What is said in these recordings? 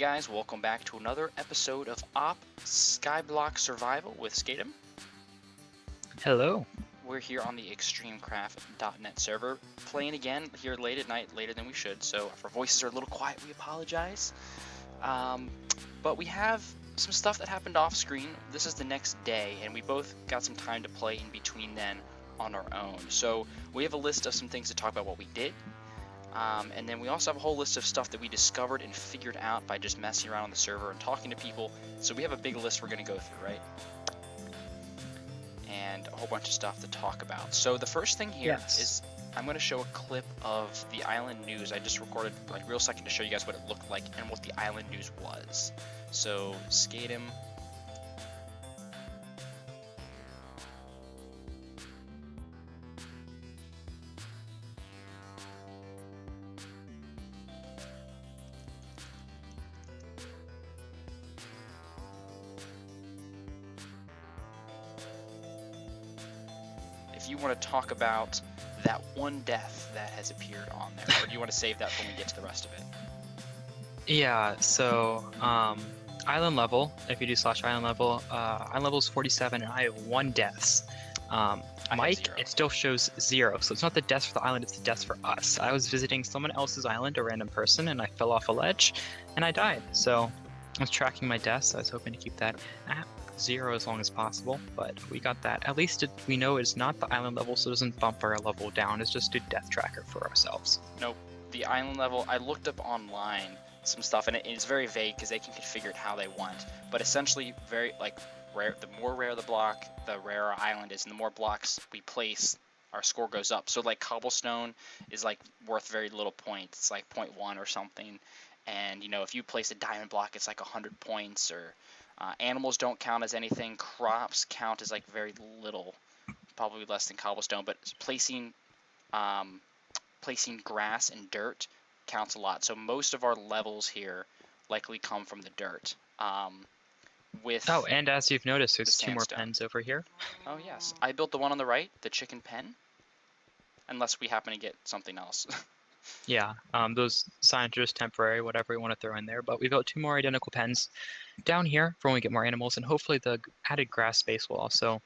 guys, welcome back to another episode of OpSkyblock Survival with Skatem. Hello. We're here on the extremecraft.net server, playing again here late at night, later than we should, so if our voices are a little quiet, we apologize. But we have some stuff that happened off screen. This is the next day, and we both got some time to play in between then on our own. So we have a list of some things to talk about what we did. And then we also have a whole list of stuff that we discovered and figured out by just messing around on the server and talking to people. So we have a big list we're going to go through, right? And a whole bunch of stuff to talk about. So the first thing here is I'm going to show a clip of the island news. I just recorded like real second to show you guys what it looked like and what the island news was. So Skatem. If you want to talk about that one death that has appeared on there, or do you want to save that when we get to the rest of it? Yeah, so island level, if you do /island level is 47 and I have 1 deaths. Mike, it still shows 0, so it's not the deaths for the island, it's the deaths for us. I was visiting someone else's island, a random person, and I fell off a ledge and I died. So I was tracking my deaths. I was hoping to keep that at 0 as long as possible, but we got that. At least we know it's not the island level, so it doesn't bump our level down. It's just a death tracker for ourselves. Nope. The island level, I looked up online some stuff, and it's very vague because they can configure it how they want. But essentially, very like rare. The more rare the block, the rarer our island is, and the more blocks we place, our score goes up. So like Cobblestone is like worth very little points. It's like 0.1 or something. And you know, if you place a diamond block, it's like 100 points. Or animals don't count as anything. Crops count as like very little, probably less than Cobblestone. But placing grass and dirt counts a lot. So most of our levels here likely come from the dirt. And as you've noticed, there's 2 more pens over here. Oh yes, I built the one on the right, the chicken pen. Unless we happen to get something else. Yeah, those signs are just temporary, whatever you want to throw in there. But we built 2 more identical pens down here for when we get more animals, and hopefully the added grass space will also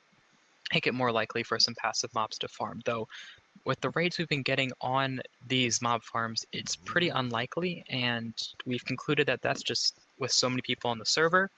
make it more likely for some passive mobs to farm. Though, with the raids we've been getting on these mob farms, it's pretty unlikely, and we've concluded that that's just with so many people on the server.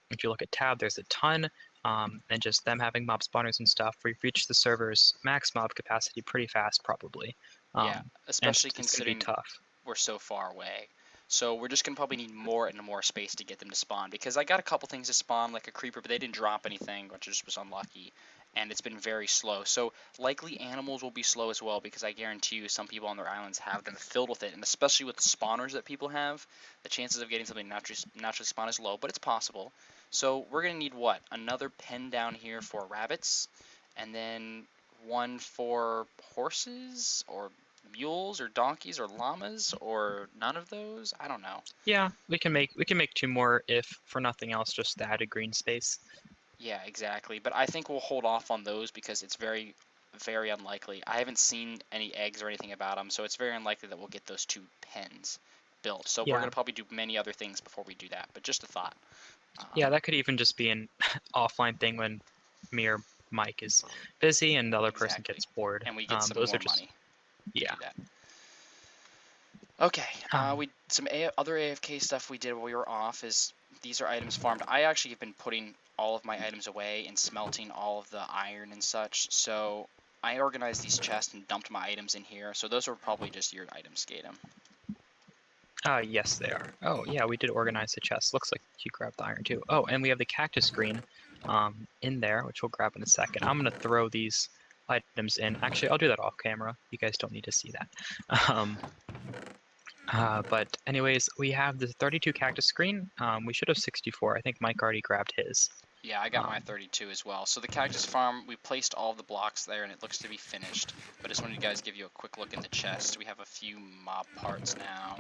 If you look at tab, there's a ton, and just them having mob spawners and stuff, we've reached the server's max mob capacity pretty fast, probably. Yeah, especially considering tough. We're so far away. So we're just going to probably need more and more space to get them to spawn, because I got a couple things to spawn, like a creeper, but they didn't drop anything, which just was unlucky, and it's been very slow. So likely animals will be slow as well, because I guarantee you some people on their islands have them filled with it, and especially with the spawners that people have, the chances of getting something naturally spawn is low, but it's possible. So we're going to need, what, another pen down here for rabbits, and then one for horses, or mules, or donkeys, or llamas, or none of those. I don't know. Yeah, we can make 2 more, if for nothing else, just the added green space. Yeah, exactly. But I think we'll hold off on those because it's very, very unlikely. I haven't seen any eggs or anything about them, so it's very unlikely that we'll get those 2 pens built. So we're gonna probably do many other things before we do that. But just a thought. Yeah, that could even just be an offline thing when me or Mike is busy and the other person gets bored. And we get some more money. Yeah. Okay. Some other AFK stuff we did while we were off is these are items farmed. I actually have been putting all of my items away and smelting all of the iron and such. So I organized these chests and dumped my items in here. So those are probably just your items, Skatem. Yes, they are. Oh, yeah, we did organize the chest. Looks like you grabbed the iron, too. Oh, and we have the cactus green in there, which we'll grab in a second. I'm going to throw these items in. Actually, I'll do that off camera. You guys don't need to see that. But anyways, we have the 32 cactus screen. We should have 64. I think Mike already grabbed his. Yeah, I got my 32 as well. So the Cactus Farm, we placed all the blocks there, and it looks to be finished. But I just wanted you guys to give you a quick look in the chest. We have a few mob parts now,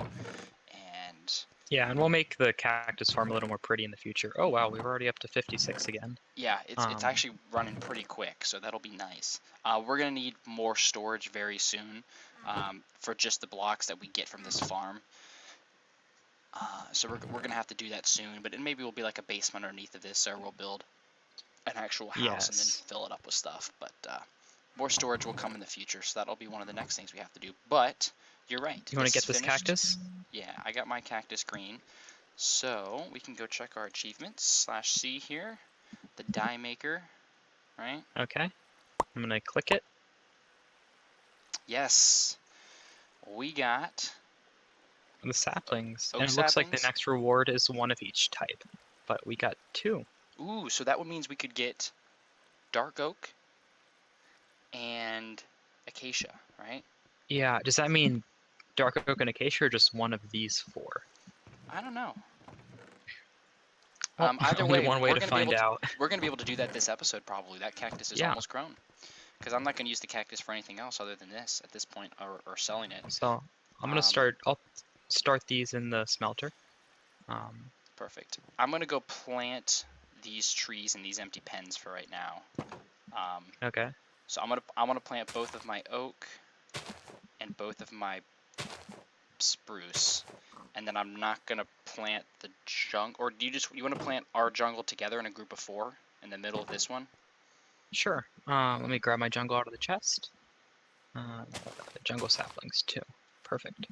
and... Yeah, and we'll make the Cactus Farm a little more pretty in the future. Oh wow, we're already up to 56 again. Yeah, it's actually running pretty quick, so that'll be nice. We're going to need more storage very soon for just the blocks that we get from this farm. So we're gonna have to do that soon, but maybe we'll be like a basement underneath of this, or we'll build an actual house and then Yes. fill it up with stuff. But more storage will come in the future, so that'll be one of the next things we have to do. But you're right. You want to This get is this finished. cactus? Yeah, I got my cactus green. So we can go check our achievements /C here. The dye maker, right? Okay. I'm gonna click it. Yes, we got The saplings. oak And it looks like the saplings. next reward is one of each type. But we got 2. Ooh, so that means we could get dark oak and acacia, right? Yeah, does that mean dark oak and acacia or just one of these 4? I don't know. Well, Either only way, one way to find out. we're gonna be able to do that this episode probably. That cactus is Yeah, almost grown. Because I'm not gonna use the cactus for anything else other than this at this point, or selling it. so Um, I'll start these in the smelter. Perfect. I'm gonna go plant these trees in these empty pens for right now. Okay. So I want to plant both of my oak and both of my spruce, and then I'm not gonna plant the jungle. Or do you want to plant our jungle together in a group of 4 in the middle of this one? Sure. Let me grab my jungle out of the chest. Jungle saplings too. Perfect.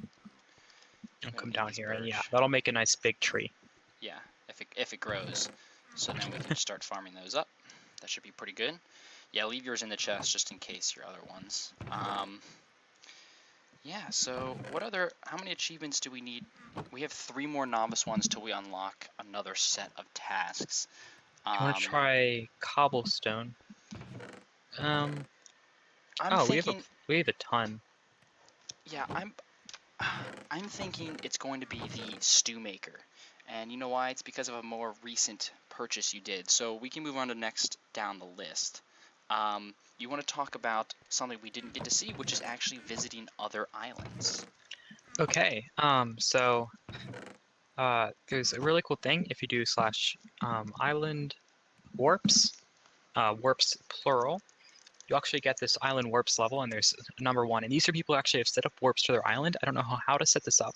I'll come down here and yeah, that'll make a nice big tree. Yeah, if it grows. So then we can just start farming those up. That should be pretty good. Yeah, leave yours in the chest just in case your other ones. Yeah, so how many achievements do we need? We have 3 more novice ones till we unlock another set of tasks. I want to try Cobblestone. I'm Oh, thinking, we have a ton. yeah, I'm thinking it's going to be the stew maker. And you know why? It's because of a more recent purchase you did. So we can move on to next down the list. You want to talk about something we didn't get to see, which is actually visiting other islands. Okay. There's a really cool thing if you do /island warps, warps plural. You actually get this island warps level, and there's number 1. And these are people who actually have set up warps to their island. I don't know how to set this up.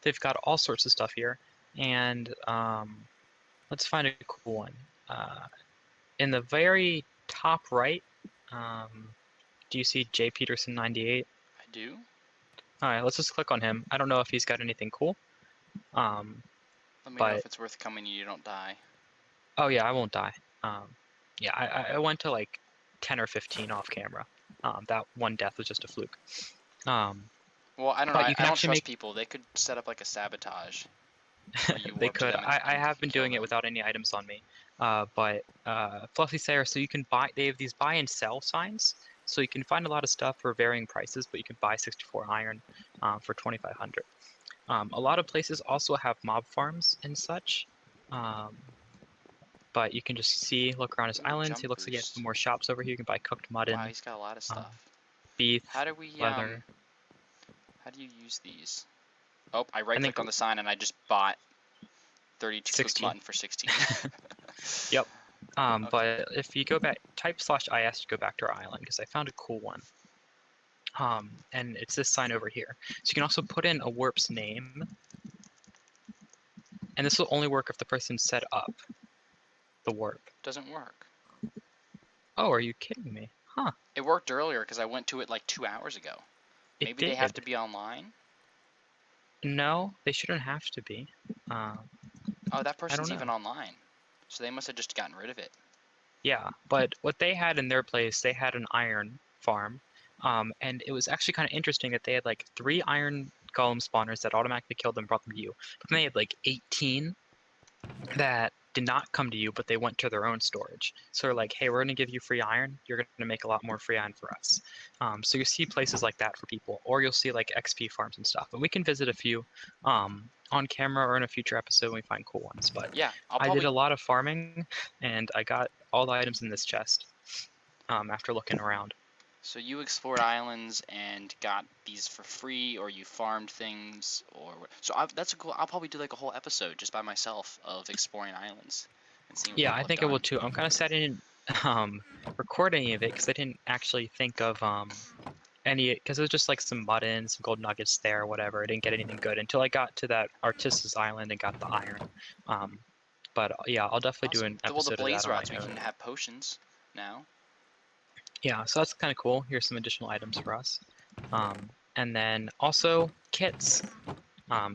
They've got all sorts of stuff here, and let's find a cool one. In the very top right, do you see J Peterson 98? I do. All right, let's just click on him. I don't know if he's got anything cool. Let me know if it's worth coming. You don't die. Oh yeah, I won't die. Yeah, I went to like 10 or 15 off camera. That one death was just a fluke. Well, I don't know. But you can I don't actually trust people. They could set up like a sabotage. They could. I have been doing it without any items on me. Fluffy Sarah, so you can buy. They have these buy and sell signs, so you can find a lot of stuff for varying prices. But you can buy 64 iron for 2,500. A lot of places also have mob farms and such. But you can just look around his islands. He looks like he has some more shops over here. You can buy cooked mutton. Wow, he's got a lot of stuff. Beef. How do we leather. How do you use these? Oh, I right-clicked on the sign and I just bought 32 cooked mutton for 16. Yep. Okay. But if you go back, type /is to go back to our island because I found a cool one. And it's this sign over here. So you can also put in a warp's name. And this will only work if the person set up the warp. Doesn't work. Oh, are you kidding me? Huh. It worked earlier because I went to it like 2 hours ago. Maybe they have to be online? No, they shouldn't have to be. Oh, that person's even online. So they must have just gotten rid of it. Yeah, but what they had in their place, they had an iron farm. And it was actually kind of interesting that they had like 3 iron golem spawners that automatically killed them and brought them to you. But then they had like 18 that did not come to you, but they went to their own storage. So they're like, hey, we're going to give you free iron. You're going to make a lot more free iron for us. So you see places like that for people, or you'll see like XP farms and stuff. And we can visit a few on camera or in a future episode when we find cool ones. But yeah, I did a lot of farming, and I got all the items in this chest after looking around. So you explored islands and got these for free, or you farmed things, or that's cool. I'll probably do like a whole episode just by myself of exploring islands and seeing. Yeah, I think I will too. I'm kind of sad I didn't record any of it because I didn't actually think of because it was just like some mud in, some gold nuggets there, or whatever. I didn't get anything good until I got to that Artis's Island and got the iron. But yeah, I'll definitely do Awesome. an Well, the episode of that blaze on my rods, we own. can have potions now. Yeah, so that's kind of cool. Here's some additional items for us. And then also kits.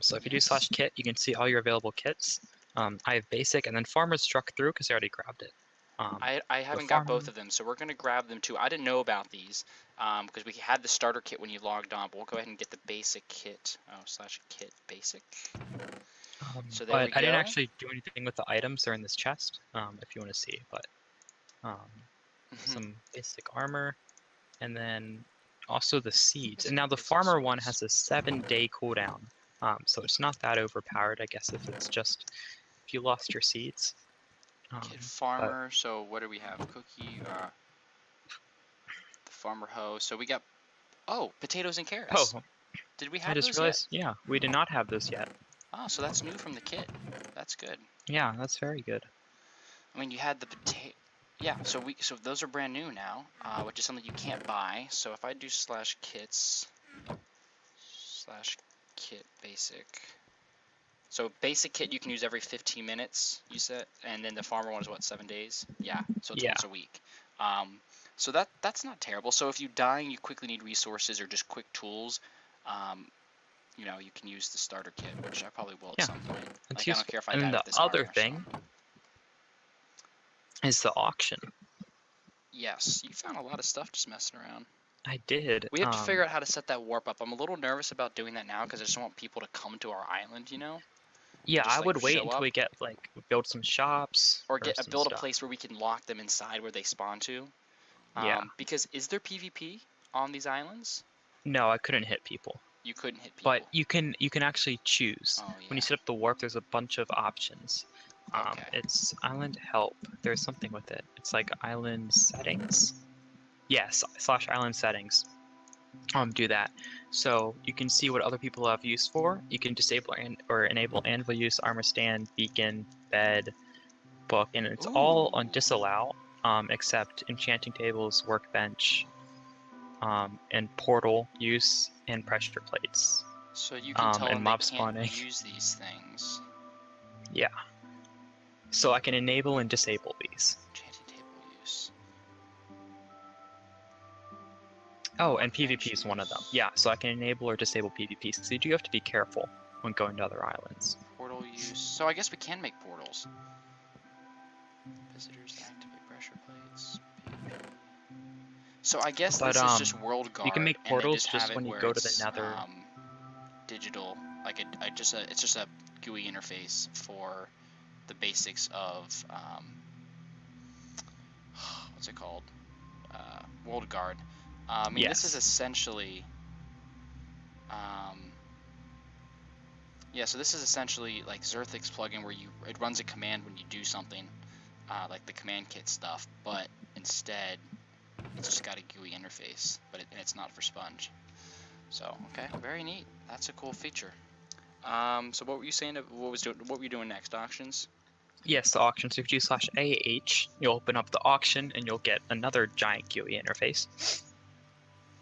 So if you do Yes. /kit, you can see all your available kits. I have basic and then farmer struck through because I already grabbed it. I The haven't got farmer. both of them, so we're going to grab them too. I didn't know about these because we had the starter kit when you logged on, but we'll go ahead and get the basic kit. Oh, /kit basic. So there But we I didn't go. actually do anything with the items. They're in this chest, if you want to see. But some basic armor, and then also the seeds. And now the Basic farmer one swords. has a 7-day cooldown, so it's not that overpowered, I guess, if it's just if you lost your seeds. Kit But farmer. So what do we have? Cookie. The farmer hoe. So we got potatoes and carrots. oh, Did we I have just those yet? realized, yeah, we did not have those yet. Oh, so that's new from the kit. That's good. Yeah, that's very good. I mean, you had the potato. Yeah, so those are brand new now, which is something you can't buy. So if I do /kits /kit basic. So basic kit you can use every 15 minutes, you said, and then the farmer one is what, 7 days? Yeah, so it's Yeah, once a week. So that's not terrible. So if you die and you quickly need resources or just quick tools, you can use the starter kit, which I probably will at yeah, some point. it's Like I don't useful. care if I And then die the with this other armor. So. thing is the auction. Yes, you found a lot of stuff just messing around. I did. We have to figure out how to set that warp up. I'm a little nervous about doing that now because I just don't want people to come to our island, Yeah, just I like would wait show until up, we get build some shops or or some build a stuff. place where we can lock them inside where they spawn to. Yeah. Because is there PvP on these islands? No, I couldn't hit people. You couldn't hit But people. you can actually choose. Oh When you yeah. set up the warp, there's a bunch of options. Okay. It's island help. There's something with it. It's like island settings. Yes, /island settings. Do that. So you can see what other people have use for. You can disable or enable anvil use, armor stand, beacon, bed, book, and it's all on Ooh. disallow, except enchanting tables, workbench, and portal use and pressure plates. So you can tell And them they mob can't spawning. use these things. Yeah. So I can enable and disable these. Enchanting table use. Oh, and Workbench PvP is one of them. use. Yeah, so I can enable or disable PvP. So you do have to be careful when going to other islands. Portal use. So I guess we can make portals. Visitors to activate pressure plates. So I guess But this is just World you can Guard, make and then portals just have just it when you where go to the it's Nether. digital, like it's just a GUI interface for the basics of what's it called? World Guard. I mean, this is Yes. essentially yeah. So this is essentially like Zerthix plugin where it runs a command when you do something, like the command kit stuff, but instead it's just got a GUI interface, and it's not for Sponge. So okay, very neat. That's a cool feature. So what were you saying? What were you doing next? Auctions? Yes, the auction. So if you do /AH, you'll open up the auction and you'll get another giant GUI interface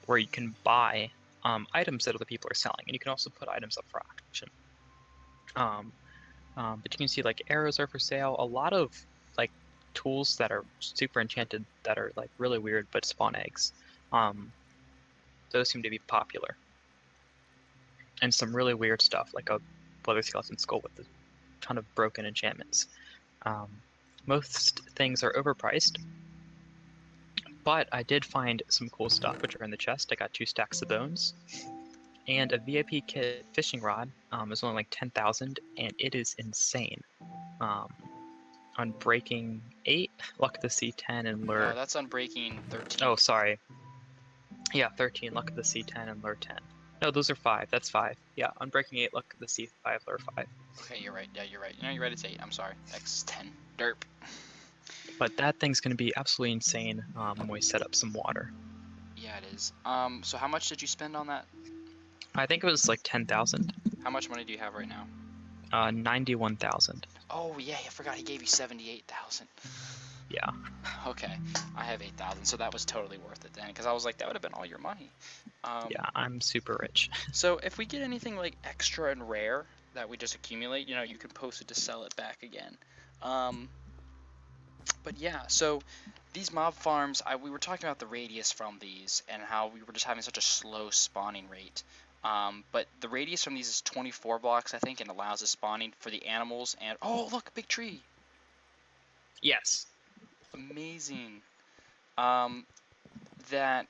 where you can buy items that other people are selling, and you can also put items up for auction. But you can see like arrows are for sale. A lot of like tools that are super enchanted that are like really weird but spawn eggs. Those seem to be popular. And some really weird stuff like a leather skeleton skull with a ton of broken enchantments. Most things are overpriced, but I did find some cool stuff which are in the chest. I got 2 stacks of bones. And a VIP kit fishing rod is only like 10,000, and it is insane. On breaking 8, luck of the sea 10, and lure. That's on breaking 13. Oh, sorry. Yeah, 13, luck of the sea 10, and lure 10. No, those are 5. That's 5. Yeah, on breaking 8, luck of the sea 5, lure 5. Okay, you're right. Yeah, you're right. You're right. It's 8. I'm sorry. X is 10. Derp. But that thing's going to be absolutely insane when we set up some water. Yeah, it is. So how much did you spend on that? I think it was like 10,000. How much money do you have right now? 91,000. Oh yeah, I forgot he gave you 78,000. Yeah. Okay, I have 8,000, so that was totally worth it then, because I was like, that would have been all your money. Yeah, I'm super rich. So if we get anything like extra and rare that we just accumulate, you know, you can post it to sell it back again. But yeah, so these mob farms, we were talking about the radius from these and how we were just having such a slow spawning rate. But the radius from these is 24 blocks, I think, and allows the spawning for the animals. And oh, look, big tree! Yes. Amazing. That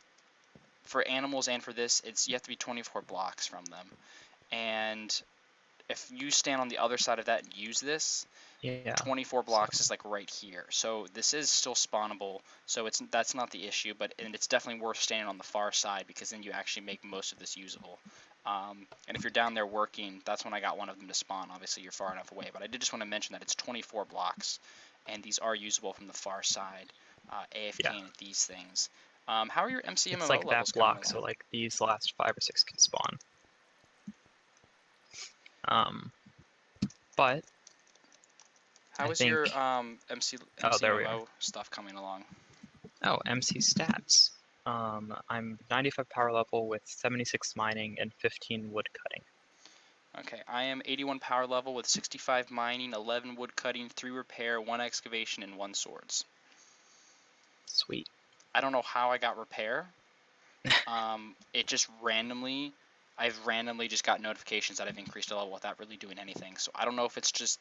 for animals and for this, you have to be 24 blocks from them. And if you stand on the other side of that and use this, Yeah. 24 blocks is like right here. So this is still spawnable. So that's not the issue, and it's definitely worth standing on the far side because then you actually make most of this usable. And if you're down there working, that's when I got one of them to spawn. Obviously, you're far enough away, but I did just want to mention that it's 24 blocks, and these are usable from the far side, AFKing at these things. How are your It's MCMMO like that levels coming block, so along? like these last 5 or 6 can spawn. But How I is your think there we are. MCMMO stuff coming along? Oh, MC stats. I'm 95 power level with 76 mining and 15 wood cutting. Okay, I am 81 power level with 65 mining, 11 wood cutting, 3 repair, 1 excavation, and 1 swords. Sweet. I don't know how I got repair. It just randomly, I've randomly just got notifications that I've increased a level without really doing anything. So I don't know if it's just,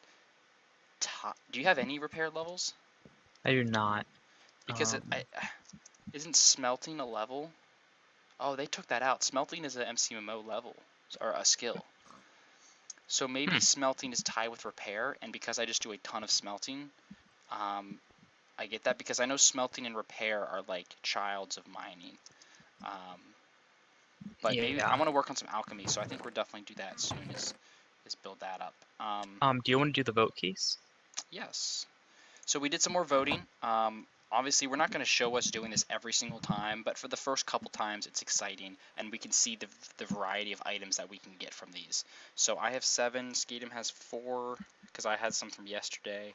do you have any repair levels? I do not. Because isn't smelting a level? Oh, they took that out. Smelting is an MCMO level, or a skill. So maybe smelting is tied with repair, and because I just do a ton of smelting, I get that because I know smelting and repair are like childs of mining. But maybe I want to work on some alchemy, so I think we'll definitely do that soon. Is build that up. Do you want to do the vote keys? Yes. So we did some more voting. Obviously, we're not going to show us doing this every single time, but for the first couple times, it's exciting, and we can see the variety of items that we can get from these. So I have 7. Skatem has 4 because I had some from yesterday.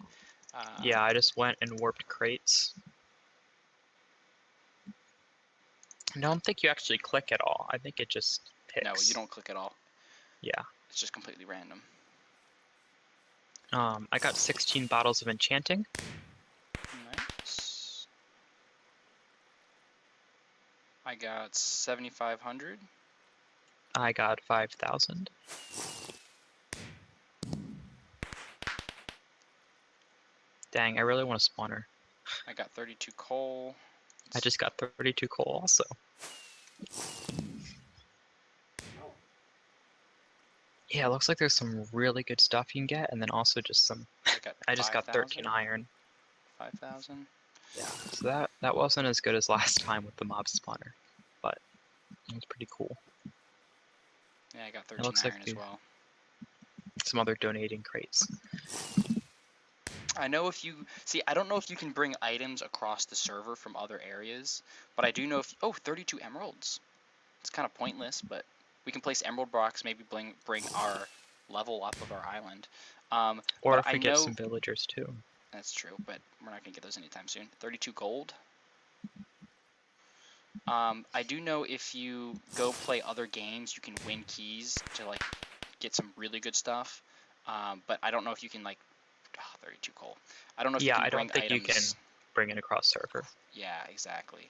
Yeah, I just went and warped crates. I don't think you actually click at all. I think it just picks. No, you don't click at all. Yeah. It's just completely random. I got 16 bottles of enchanting. Nice. I got 7,500. I got 5,000. Dang, I really want a spawner. I got 32 coal. I just got 32 coal also. Yeah, it looks like there's some really good stuff you can get, and then also just some. I just got 13 iron. 5,000. Yeah, so that wasn't as good as last time with the mob spawner, but it was pretty cool. Yeah, I got 13 iron as well. Some other donating crates. I know if you see, I don't know if you can bring items across the server from other areas, but I do know if 32 emeralds. It's kind of pointless, but we can place emerald blocks, maybe bring our level up of our island. Or but if we get some villagers too. That's true, but we're not gonna get those anytime soon. 32 gold. I do know if you go play other games, you can win keys to like get some really good stuff. But I don't know if you can like 32 coal. I don't know if you can bring items. I don't think you can bring it across server. Yeah, exactly.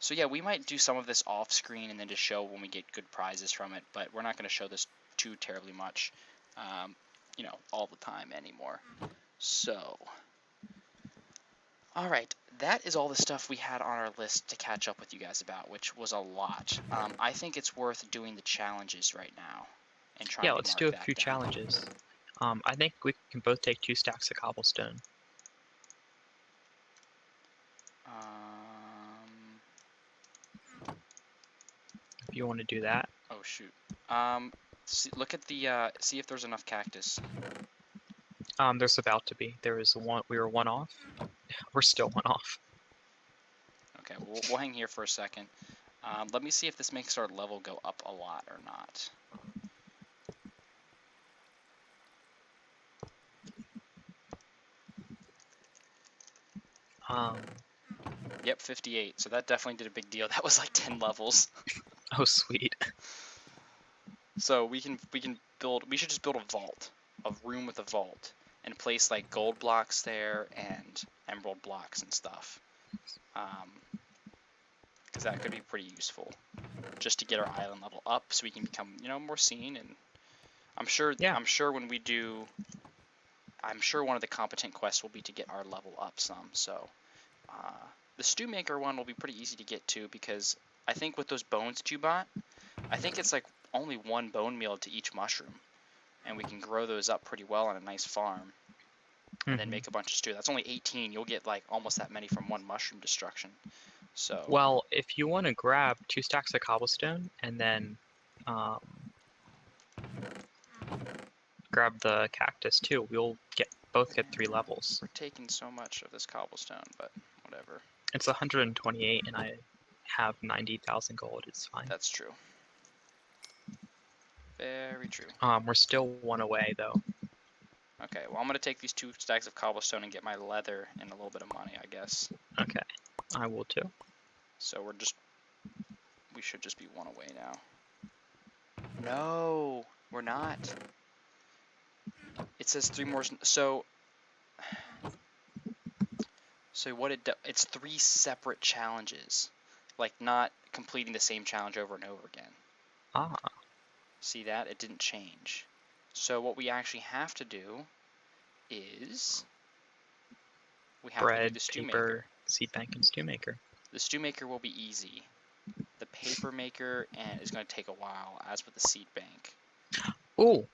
So yeah, we might do some of this off screen and then just show when we get good prizes from it, but we're not going to show this too terribly much, all the time anymore. So, all right, that is all the stuff we had on our list to catch up with you guys about, which was a lot. I think it's worth doing the challenges right now and trying to let's do a few challenges. I think we can both take 2 stacks of cobblestone. If you want to do that. Oh shoot. Look at see if there's enough cactus. There's about to be. There is one. We were 1 off. We're still 1 off. Okay, we'll hang here for a second. Let me see if this makes our level go up a lot or not. Yep, 58. So that definitely did a big deal. That was like 10 levels. Oh, sweet. So we should just build a vault, a room with a vault, and place like gold blocks there and emerald blocks and stuff. Because that could be pretty useful, just to get our island level up, so we can become, more seen. And I'm sure when we do, I'm sure one of the competent quests will be to get our level up some. So the stew maker one will be pretty easy to get to, because I think with those bones that you bought, I think it's like only 1 bone meal to each mushroom, and we can grow those up pretty well on a nice farm, and then make a bunch of stew. That's only 18. You'll get like almost that many from 1 mushroom destruction. So Well, if you want to grab 2 stacks of cobblestone and then grab the cactus too, we'll both get 3 levels. we're taking so much of this cobblestone, but whatever. It's 128, and I have 90,000 gold. It's fine. That's true. Very true. We're still 1 away though. Okay, well, I'm gonna take these 2 stacks of cobblestone and get my leather and a little bit of money, I guess. Okay, I will too. So we should just be 1 away now. No, we're not. It says 3 more. So what it's 3 separate challenges, like not completing the same challenge over and over again. Ah. See that? It didn't change. So what we actually have to do is we have to do the stew maker. Seed bank, and stew maker. The stew maker will be easy. The paper maker is going to take a while, as with the seed bank. Ooh.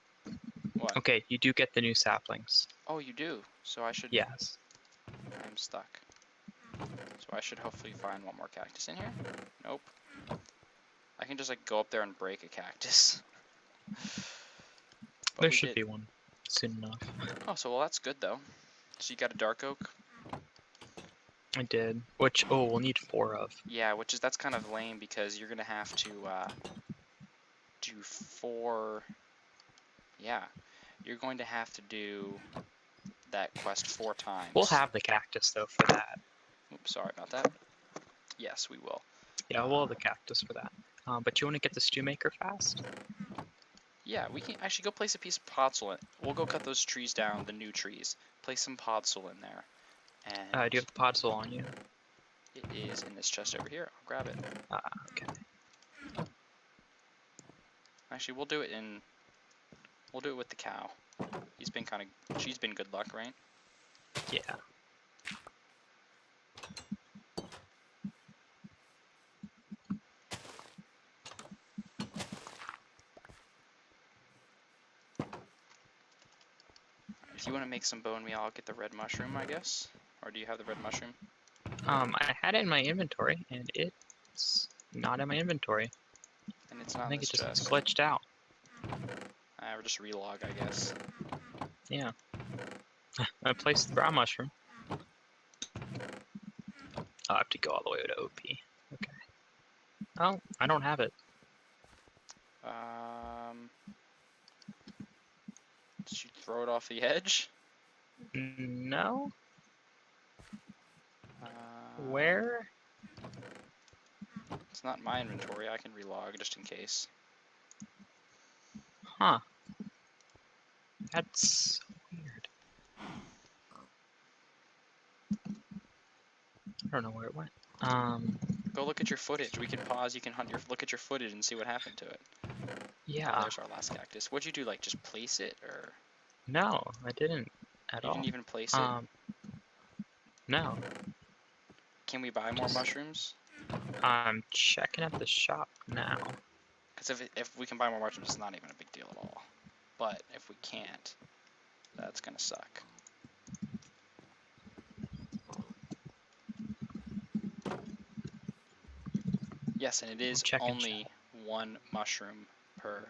What? Okay, you do get the new saplings. Oh, you do. So I should. Yes. I'm stuck. So I should hopefully find 1 more cactus in here. Nope. I can just like go up there and break a cactus. But There should be 1 soon enough. Oh, so well, that's good though. So you got a dark oak? I did. Which, we'll need 4 of. Yeah, that's kind of lame, because you're gonna have to do 4. Yeah, you're going to have to do that quest 4 times. We'll have the cactus though for that. Oops, sorry about that. Yes, we will. Yeah, we'll have the cactus for that. But you want to get the stew maker fast? Yeah, we can actually go place a piece of podzol in. We'll go cut those trees down, the new trees. Place some podzol in there. And do you have the podzol on you? it is in this chest over here. I'll grab it. Okay. Actually, we'll do it with the cow. She's been good luck, right? Yeah. If you want to make some bone meal, I'll get the red mushroom, I guess. Or do you have the red mushroom? I had it in my inventory, and it's not in my inventory. And it's not I think in it this just chest. glitched out. Or just relog, I guess. Yeah. I placed the brown mushroom. I'll have to go all the way to OP. Okay. Oh, I don't have it. Did you throw it off the edge? No. Where? It's not in my inventory. I can relog just in case. Huh. That's so weird. I don't know where it went. Go look at your footage. We can pause. You can look at your footage and see what happened to it. Yeah. Oh, there's our last cactus. What'd you do? Like just place it, or? No, I didn't at all. You didn't even place it. No. Can we buy more mushrooms? I'm checking at the shop now. Because if we can buy more mushrooms, it's not even a big deal at all. But if we can't, that's gonna suck. Yes, and it is only 1 mushroom per.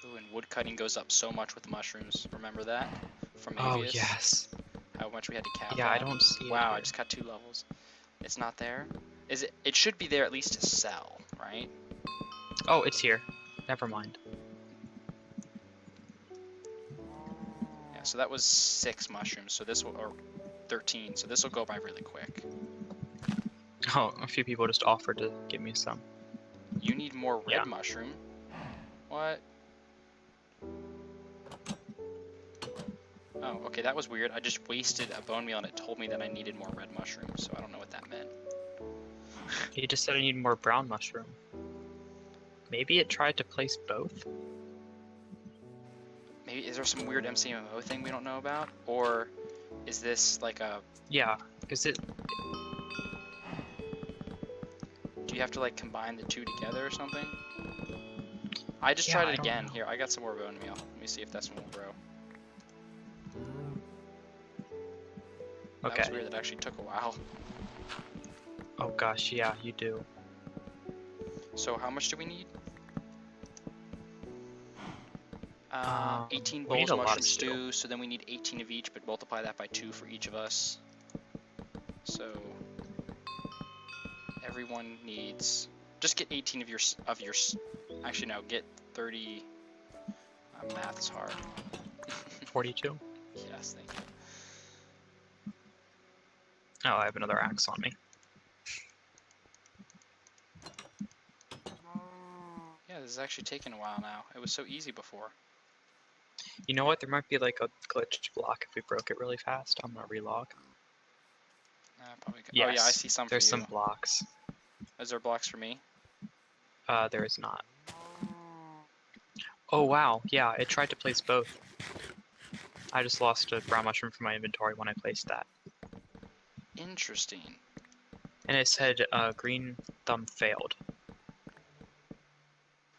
Ooh, and wood cutting goes up so much with mushrooms. Remember that? From Avius? Oh, yes. How much we had to cap Yeah, out. I don't see it. Wow, here. I just got 2 levels. It's not there? Is it? It should be there at least to sell, right? Oh, it's here. Never mind. Yeah, so that was 6 mushrooms. So this will, or 13. So this will go by really quick. Oh, a few people just offered to give me some. You need more red Yeah. mushroom. What? Oh, okay, that was weird. I just wasted a bone meal and it told me that I needed more red mushroom, so I don't know what that meant. You just said I need more brown mushroom. Maybe it tried to place both? Maybe, is there some weird MCMO thing we don't know about? Or is this like a... Yeah, because it... Do you have to like combine the two together or something? I just Yeah, tried I it don't again. know. Here, I got some more bone meal. Let me see if that's one will grow. That was Okay. weird. That actually took a while. Oh gosh, yeah, you do. So how much do we need? 18 We need bowls a of lot mushroom of stew. stew, so then we need 18 of each, but multiply that by 2 for each of us. So everyone needs... Just get 18 of your... Actually, no, get 30... math is hard. 42? Yes, thank you. Oh, I have another axe on me. Yeah, this is actually taking a while now. It was so easy before. You know what? There might be like a glitched block if we broke it really fast. I'm gonna relog. Probably. Yes, Oh yeah, I see some for there's you. some blocks. Is there blocks for me? There is not. Oh wow, yeah, it tried to place both. I just lost a brown mushroom from my inventory when I placed that. Interesting. And it said green thumb failed.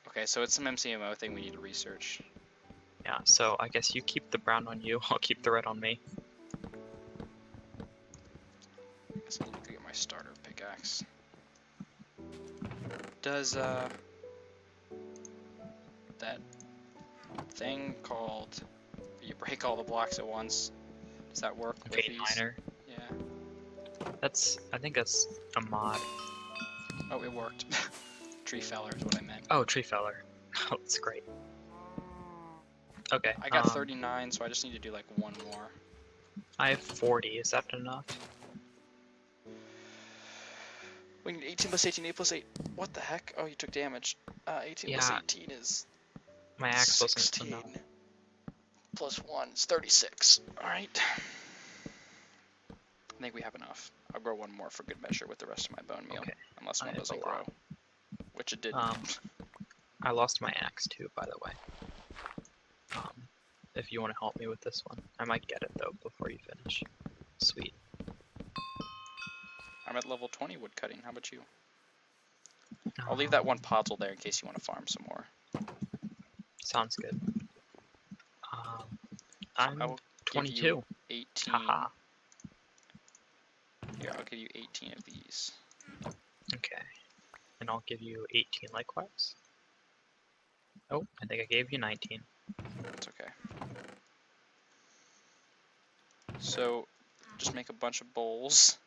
Okay, so it's some MCMO thing we need to research. Yeah, so I guess you keep the brown on you, I'll keep the red on me. I guess I need to get my starter pickaxe. Does that thing called you break all the blocks at once? Does that work with Vein these? miner. Yeah. I think that's a mod. Oh, it worked. Tree feller is what I meant. Oh, tree feller. Oh, that's great. Okay. I got 39, so I just need to do like one more. I have 40. Is that enough? We need 18 plus 18, 8 plus 8. What the heck? Oh, you took damage. 18 plus Yeah. 18 is My axe wasn't 16. enough. Plus 1 is 36. Alright. I think we have enough. I'll grow one more for good measure with the rest of my bone meal. Okay. Unless I one have doesn't a grow. lot. Which it didn't. I lost my axe too, by the way. If you want to help me with this one. I might get it though before you finish. Sweet. I'm at level 20 woodcutting. How about you? I'll leave that one puzzle there in case you want to farm some more. Sounds good. I I'm will 22. give you 18. Haha. Here, I'll give you 18 of these. Okay. And I'll give you 18 likewise. Oh, I think I gave you 19. That's okay. So, just make a bunch of bowls.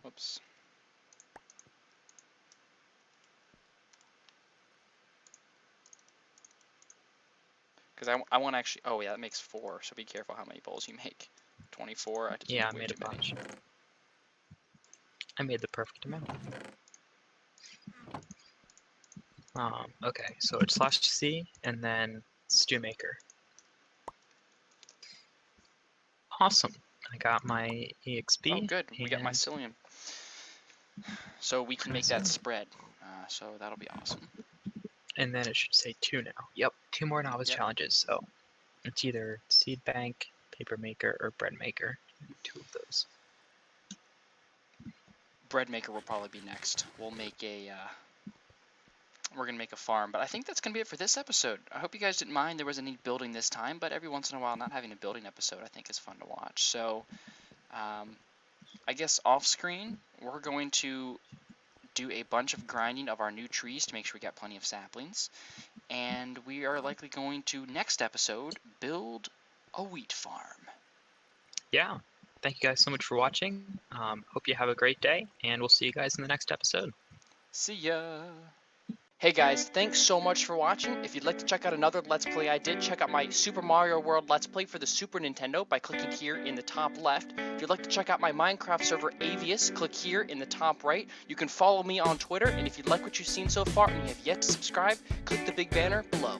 Whoops. Because I want to actually... Oh, yeah, that makes 4, so be careful how many bowls you make. 24? I just Yeah, I way made too a many. bunch. I made the perfect amount. Okay, so it's /C and then stew maker. Awesome. I got my EXP. Oh, good. We got and mycelium. So we can make that mycelium. spread. So that'll be awesome. And then it should say 2 now. Yep, 2 more novice Yep. challenges. So it's either seed bank, paper maker, or bread maker. 2 of those. Bread maker will probably be next. We'll make a... we're going to make a farm. But I think that's going to be it for this episode. I hope you guys didn't mind there was a neat building this time. But every once in a while, not having a building episode I think is fun to watch. So I guess off screen, we're going to do a bunch of grinding of our new trees to make sure we got plenty of saplings. And we are likely going to, next episode, build a wheat farm. Yeah. Thank you guys so much for watching. Hope you have a great day, and we'll see you guys in the next episode. See ya! Hey guys, thanks so much for watching. If you'd like to check out another Let's Play I did, check out my Super Mario World Let's Play for the Super Nintendo by clicking here in the top left. If you'd like to check out my Minecraft server Avius, click here in the top right. You can follow me on Twitter, and if you like what you've seen so far and you have yet to subscribe, click the big banner below.